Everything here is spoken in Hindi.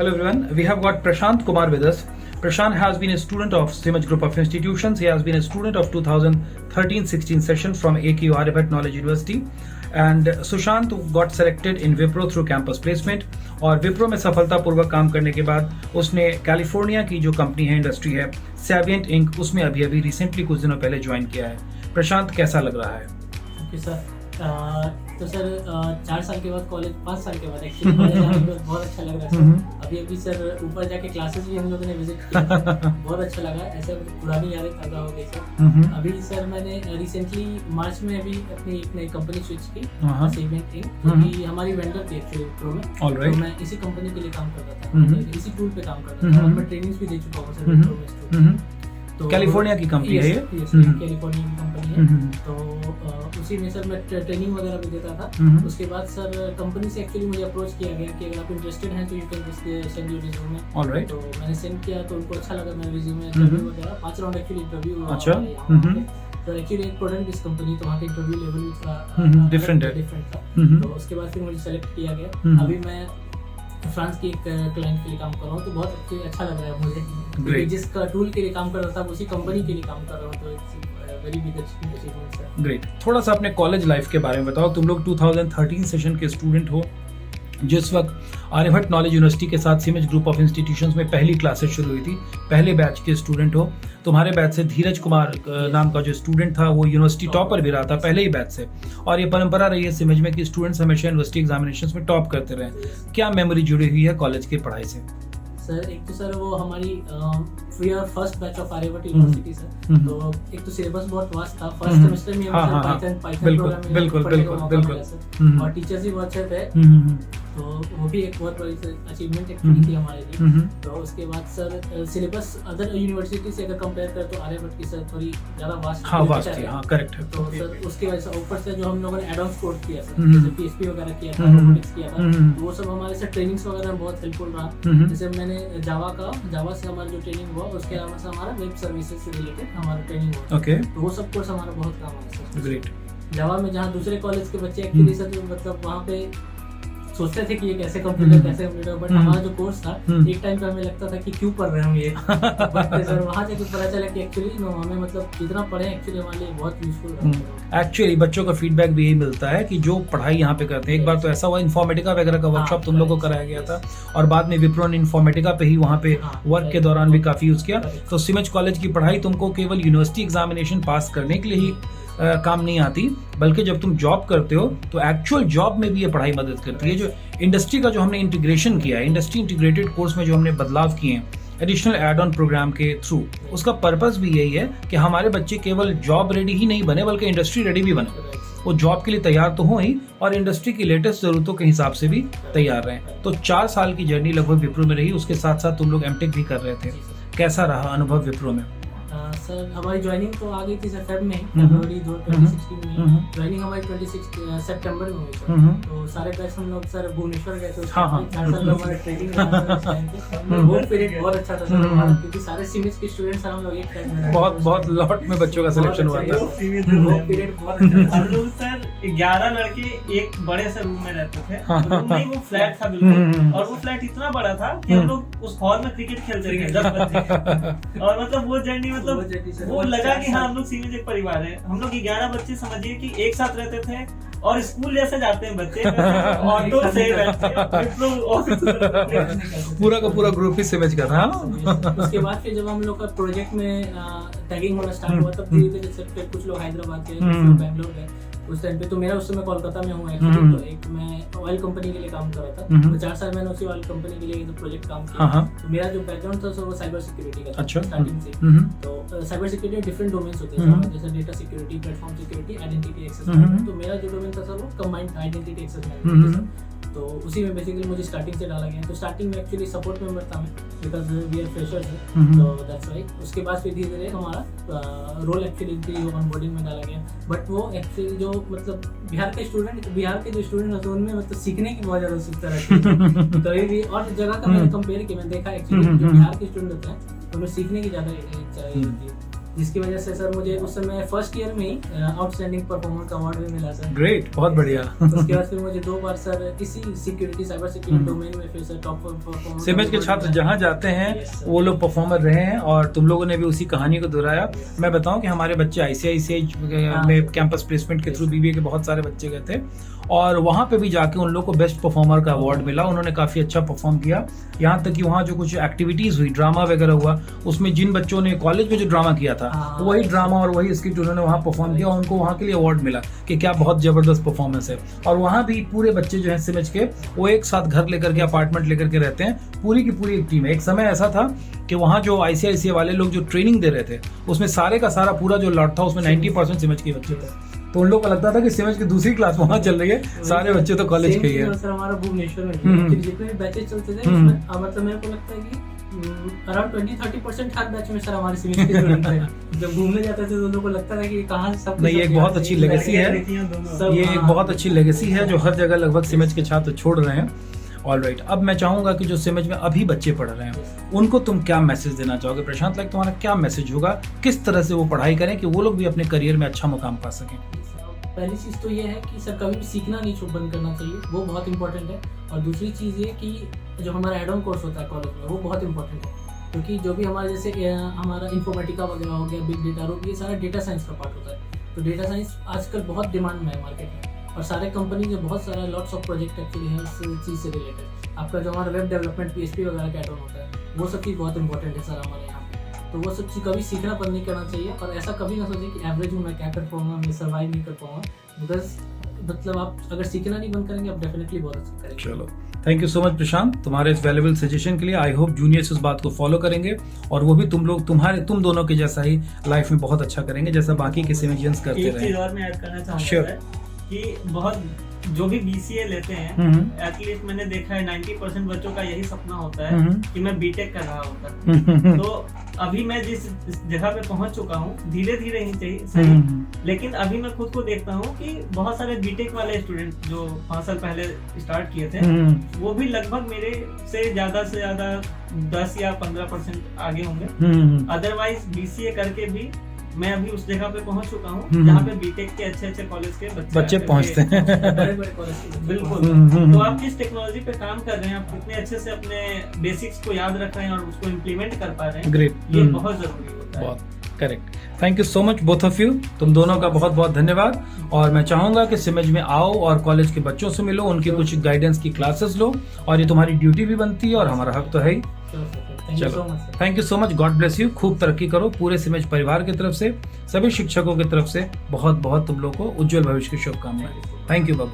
Hello everyone, we have got Prashant Kumar with us. Prashant has been a student of Simaj Group of Institutions. He has been a student of 2013-16 session from AKU Aryabhatta Knowledge University. And Sushant got selected in Wipro through campus placement. और विप्रो में सफलतापूर्वक काम करने के बाद उसने कैलिफोर्निया की जो कंपनी है, इंडस्ट्री है, सैविएंट इंक, उसमें अभी रिसेंटली कुछ दिनों पहले ज्वाइन किया है। प्रशांत, कैसा लग रहा है? ओके सर, तो सर 4 साल के बाद कॉलेज, 5 साल के बाद एक्चुअली कॉलेज आने के बाद बहुत अच्छा लग रहा है सर। अभी सर ऊपर जाके क्लासेस भी हम लोगों ने विजिट किया, बहुत अच्छा लगा। ऐसे पुरानी यादें ताज़ा हो गई सर। अभी सर मैंने रिसेंटली मार्च में अभी अपनी एक नई कंपनी स्विच की, सैविएंट इंक, क्योंकि हमारी वेंडर थी एक्चुअली विप्रो में। तो मैं इसी कंपनी के लिए काम करता था, इसी टूल पे काम करता था और मैं ट्रेनिंग्स भी दे चुका हूँ सर विप्रो में। तो कैलिफोर्निया की कंपनी है ये? कैलिफोर्निया की कंपनी है। तो उसी में सर मैं ट्रेनिंग वगैरह भी देता था। उसके बाद सर कंपनी से एक्चुअली मुझे अप्रोच किया गया कि अगर आप इंटरेस्टेड हैं तो you can just send your resume. Alright, तो मैंने सेंड किया तो उनको अच्छा लगा मेरा रिज्यूमे, इंटरव्यू वगैरह 5 राउंड एक्चुअली इंटरव्यू हुआ। अच्छा। तो एक्चुअली एक प्रोडक्ट बेस्ड कंपनी, तो वहाँ का इंटरव्यू लेवल भी थोड़ा डिफरेंट था। तो उसके बाद फिर मुझे सेलेक्ट किया गया। अभी मैं फ्रांस की एक क्लाइंट के लिए काम कर रहा हूँ, तो बहुत अच्छा लग रहा है मुझे। जिसका टूल के लिए काम कर रहा था उसी कंपनी के लिए काम कर रहा हूँ, तो it's very big achievement sir. Great. थोड़ा सा अपने कॉलेज लाइफ के बारे में बताओ। तुम लोग 2013 सेशन के स्टूडेंट हो, जिस वक्त आर्यभट्ट नॉलेज यूनिवर्सिटी के साथ सिमज ग्रुप ऑफ इंस्टीट्यूशंस में पहली क्लासेस शुरू हुई थी, पहले बैच के स्टूडेंट हो। तुम्हारे बैच से धीरज कुमार नाम का जो स्टूडेंट था वो यूनिवर्सिटी टॉपर भी रहा था पहले ही बैच से, और ये परंपरा रही है सिमज में कि स्टूडेंट्स हमेशा यूनिवर्सिटी एग्जामिनेशंस में टॉप करते रहे। क्या मेमोरी जुड़ी हुई है कॉलेज की पढ़ाई से? सर एक तो सर वो हमारी we are first batch of Aryabhatta university sir. तो एक तो सिलेबस बहुत वास्ट था, फर्स्ट सेमेस्टर में पाइथन प्रोग्रामिंग बिल्कुल, और टीचर्स भी बहुत अच्छे थे, तो वो भी एक बहुत बड़ी अचीवमेंट एक्चुअली थी हमारे लिए। तो उसके बाद सर सिलेबस अदर यूनिवर्सिटी से अगर कंपेयर करें तो आर्यभट्ट की सर थोड़ी ज्यादा वास्ट थी। करेक्ट है। तो सर उसकी वजह से ऊपर से जो हम लोगों ने एड ऑन कोर्स किया सर, जैसे पीएचपी वगैरह किया था, रोबोटिक्स किया था, वो सब हमारे से ट्रेनिंग्स वगैरह में बहुत हेल्पफुल रहा। जैसे मैंने जावा से हमारा जो ट्रेनिंग हुआ, उसके अलावा से हमारा वेब सर्विसेज से रिलेटेड हमारा ट्रेनिंग हुआ। तो वो सब कोर्स हमारा बहुत काम आया सर। ग्रेट। जावा में जहाँ दूसरे कॉलेज के बच्चे एक्चुअली सर मतलब वहाँ पे सोचते थे कि ये कैसे कंप्लीट हो, बट हमारा जो कोर्स था एक टाइम पे हमें लगता था कि क्यों पढ़ रहे हम ये, बट सर वहाँ जाकर पता चला कि एक्चुअली हमें मतलब जितना पढ़े एक्चुअली हमारे लिए बहुत यूजफुल रहा। एक्चुअली बच्चों का फीडबैक भी यही मिलता है कि जो पढ़ाई यहाँ पे करते हैं, एक बार तो ऐसा हुआ इन्फॉर्मेटिका वगैरह का वर्कशॉप तुम लोगों को कराया गया था, और बाद में विप्रो ने इन्फॉर्मेटिका पे ही वहाँ पे वर्क के दौरान भी काफी यूज किया। तो सिमज कॉलेज की पढ़ाई तुमको केवल यूनिवर्सिटी एग्जामिनेशन पास करने के लिए ही काम नहीं आती, बल्कि जब तुम जॉब करते हो तो एक्चुअल जॉब में भी ये पढ़ाई मदद करती है। जो इंडस्ट्री का जो हमने इंटीग्रेशन किया है, इंडस्ट्री इंटीग्रेटेड कोर्स में जो हमने बदलाव किए हैं एडिशनल एड ऑन प्रोग्राम के थ्रू, उसका पर्पस भी यही है कि हमारे बच्चे केवल जॉब रेडी ही नहीं बने बल्कि इंडस्ट्री रेडी भी बने। वो जॉब के लिए तैयार तो हो ही, और इंडस्ट्री की लेटेस्ट जरूरतों के हिसाब से भी तैयार रहें। तो 4 साल की जर्नी लगभग विप्रो में रही, उसके साथ साथ तुम लोग एमटेक भी कर रहे थे। कैसा रहा अनुभव विप्रो में? सर हमारी ज्वाइनिंग तो आ गई थी सर फेब में, फरवरी 2016 में। ज्वाइनिंग हमारी 26 सितंबर में हुई सर। तो सारे बैच हम लोग सर भुवनेश्वर गए थे। 4 साल हमारे ट्रेनिंग वो पीरियड बहुत अच्छा था सर हमारा, क्योंकि सारे सिमज के स्टूडेंट्स हम लोग एक टाइम में बहुत लॉट में बच्चों का सिलेक्शन हुआ था। वो पीरियड बहुत अच्छा हम लोग सर 11 लड़के एक बड़े से रूम में रहते थे। रूम में वो फ्लैट था बिल्कुल, और वो फ्लैट इतना बड़ा था कि हम लोग उस हॉल में क्रिकेट खेलते थे 10 बच्चे। और मतलब वो जर्नी मतलब वो लगा कि हाँ हम लोग सिमज एक परिवार है। हम लोग 11 बच्चे समझिए कि एक साथ रहते थे, और स्कूल जैसे जाते हैं बच्चे, ऑटो से पूरा का पूरा ग्रुप ही सिमज का था। उसके बाद फिर जब हम लोग का प्रोजेक्ट में टैगिंग होना स्टार्ट हुआ, तब धीरे धीरे कुछ लोग हैदराबाद के, कुछ लोग बैंगलोर गए उस टाइम पे। तो मेरा उस समय कोलकाता में हूँ एक्चुअली, तो एक मैं ऑयल कंपनी के लिए काम कर रहा था। तो 4 साल मैंने उसी ऑयल कंपनी के लिए प्रोजेक्ट काम किया। तो मेरा जो बैकग्राउंड था वो साइबर सिक्योरिटी का था स्टार्टिंग से। तो साइबर सिक्योरिटी में डिफरेंट डोमेन्स होते हैं, जैसे data security, platform security, identity access management. तो मेरा जो डोमेन था सर वो कंबाइंड आइडेंटिटी एक्सेस मैनेजमेंट। तो उसी में बेसिकली मुझे स्टार्टिंग से डाला गया। तो स्टार्टिंग में एक्चुअली सपोर्ट मेंबर था मैं, बिकॉज वी आर फ्रेशर्स, तो दैट्स व्हाई। उसके बाद फिर धीरे धीरे हमारा रोल एक्चुअली ऑनबोर्डिंग में डाला गया। बट वो एक्चुअली जो मतलब बिहार के जो स्टूडेंट होते हैं उनमें मतलब सीखने की बहुत ज़्यादा उत्सुकता रहती है। कभी भी और जगह का मैंने कंपेयर किया, मैंने देखा एक्चुअली जो बिहार के स्टूडेंट होते हैं उनमें सीखने की ज़्यादा इच्छा होती है। जिसकी वजह से सर मुझे उस समय फर्स्ट ईयर में ही आउटस्टैंडिंग परफॉर्मर का अवार्ड भी मिला सर। ग्रेट, बहुत बढ़िया। उसके बाद फिर मुझे 2 बार सर इसी सिक्योरिटी साइबर सिक्योरिटी डोमेन में फिर सर टॉप परफॉर्मर। सिमेज के छात्र जहाँ जाते हैं वो लोग परफॉर्मर रहे हैं और तुम लोगों ने भी उसी कहानी को दोहराया। मैं बताऊं कि हमारे बच्चे ICICI में कैंपस प्लेसमेंट के थ्रू BBA के बहुत सारे बच्चे गए थे और वहाँ पे भी जाके उन लोग को बेस्ट परफॉर्मर का अवार्ड मिला। उन्होंने काफ़ी अच्छा परफॉर्म किया, यहाँ तक कि वहाँ जो कुछ एक्टिविटीज़ हुई, ड्रामा वगैरह हुआ, उसमें जिन बच्चों ने कॉलेज में जो ड्रामा किया था वही ड्रामा और वही स्किट उन्होंने वहाँ परफॉर्म किया, उनको वहाँ के लिए अवार्ड मिला कि क्या बहुत ज़बरदस्त परफॉर्मेंस है। और वहाँ भी पूरे बच्चे जो हैं सिमेज के वो एक साथ घर लेकर के, अपार्टमेंट लेकर के रहते हैं, पूरी की पूरी एक टीम है। एक समय ऐसा था कि वहाँ जो ICICI वाले लोग जो ट्रेनिंग दे रहे थे उसमें सारे का सारा पूरा जो लॉट था उसमें 90% सिमेज के बच्चे थे। तो उन लोग को लगता था कि सिमेज की दूसरी क्लास वहाँ चल रही है, सारे बच्चे तो कॉलेज के ही हैं। सर हमारा भुवनेश्वर में जितने भी बैचेस चलते थे उसमें मतलब मेरे को लगता है कि अराउंड 20-30% हर बैच में सर हमारे सिमेज के स्टूडेंट थे। जब घूमने जाते थे तो उन लोगों को लगता था कि कहाँ से सब। नहीं, ये एक बहुत अच्छी लेगेसी है, ये एक बहुत अच्छी लेगेसी है जो हर जगह लगभग सिमेज के छात्र छोड़ रहे हैं। ऑलराइट, अब मैं चाहूंगा कि जो सिमेज में अभी बच्चे पढ़ रहे हैं उनको तुम क्या मैसेज देना चाहोगे? प्रशांत, लाइक तुम्हारा क्या मैसेज होगा, किस तरह से वो पढ़ाई करें कि वो लोग भी अपने करियर में अच्छा मुकाम पा सकें? पहली चीज़ तो ये है कि सर कभी भी सीखना नहीं बंद करना चाहिए, वो बहुत इंपॉर्टेंट है। और दूसरी चीज़ ये कि जो हमारा एड ऑन कोर्स होता है कॉलेज में वो बहुत इंपॉर्टेंट है, क्योंकि जो भी हमारे जैसे हमारा इन्फॉर्मेटिका वगैरह हो गया, बिग डेटा हो, ये सारा डेटा साइंस का पार्ट होता है। तो डेटा साइंस आजकल बहुत डिमांड में है मार्केट में और सारे कंपनी के बहुत सारा लॉट्स ऑफ प्रोजेक्ट एक्चुअली है उस चीज़ से रिलेटेड। आपका जो हमारा वेब डेवलपमेंट PHP वगैरह का एड ऑन होता है वो सब चीज़ बहुत इंपॉर्टेंट है सर हमारे यहाँ पे। तो वो सब चीज़ कभी सीखना बंद नहीं करना चाहिए और ऐसा कभी ना सोचें कि एवरेज हूँ मैं क्या कर पाऊँगा, मैं सर्वाइव नहीं कर पाऊँगा, बिकॉज मतलब आप अगर सीखना नहीं बंद करेंगे आप डेफिनेटली बहुत अच्छा करेंगे। चलो, थैंक यू सो मच प्रशांत तुम्हारे इस वैल्यूएबल सजेशन के लिए। आई होप जूनियर्स इस बात को फॉलो करेंगे और वो भी तुम दोनों के जैसा ही लाइफ में बहुत अच्छा करेंगे जैसा बाकी के सिमेजियंस करते रहे। एक चीज और मैं ऐड करना चाहूंगा कि बहुत जो भी BCA लेते हैं एटलीस्ट मैंने देखा है 90% बच्चों का यही सपना होता है कि मैं बीटेक कर रहा होता। तो अभी मैं जिस जगह पे पहुंच चुका हूँ, धीरे धीरे ही सही, लेकिन अभी मैं खुद को देखता हूँ कि बहुत सारे बीटेक वाले स्टूडेंट जो 5 साल पहले स्टार्ट किए थे वो भी लगभग मेरे से ज्यादा 10 या 15% आगे होंगे। अदरवाइज BCA करके भी मैं अभी उस जगह पे पहुंच चुका हूँ जहाँ पे बीटेक के अच्छे कॉलेज के बच्चे पहुंचते हैं। बड़े कॉलेज बिल्कुल। तो आप जिस टेक्नोलॉजी पे काम कर रहे हैं, आप कितने अच्छे से अपने बेसिक्स को याद रख रहे हैं और उसको इम्प्लीमेंट कर पा रहे हैं, ग्रेट, ये बहुत जरूरी होता है। बहुत correct. Thank you so much both of you, तुम दोनों का बहुत बहुत धन्यवाद। और मैं चाहूंगा कि सिमेज में आओ और कॉलेज के बच्चों से मिलो, उनकी कुछ गाइडेंस की क्लासेस लो और ये तुम्हारी ड्यूटी भी बनती है और हमारा हक तो है ही। चलो, thank you so much, God bless you, खूब तरक्की करो। पूरे सिमेज परिवार की तरफ से, सभी शिक्षकों की तरफ से बहुत बहुत तुम लोग को उज्जवल भविष्य की शुभकामनाएं। Thank you Babu.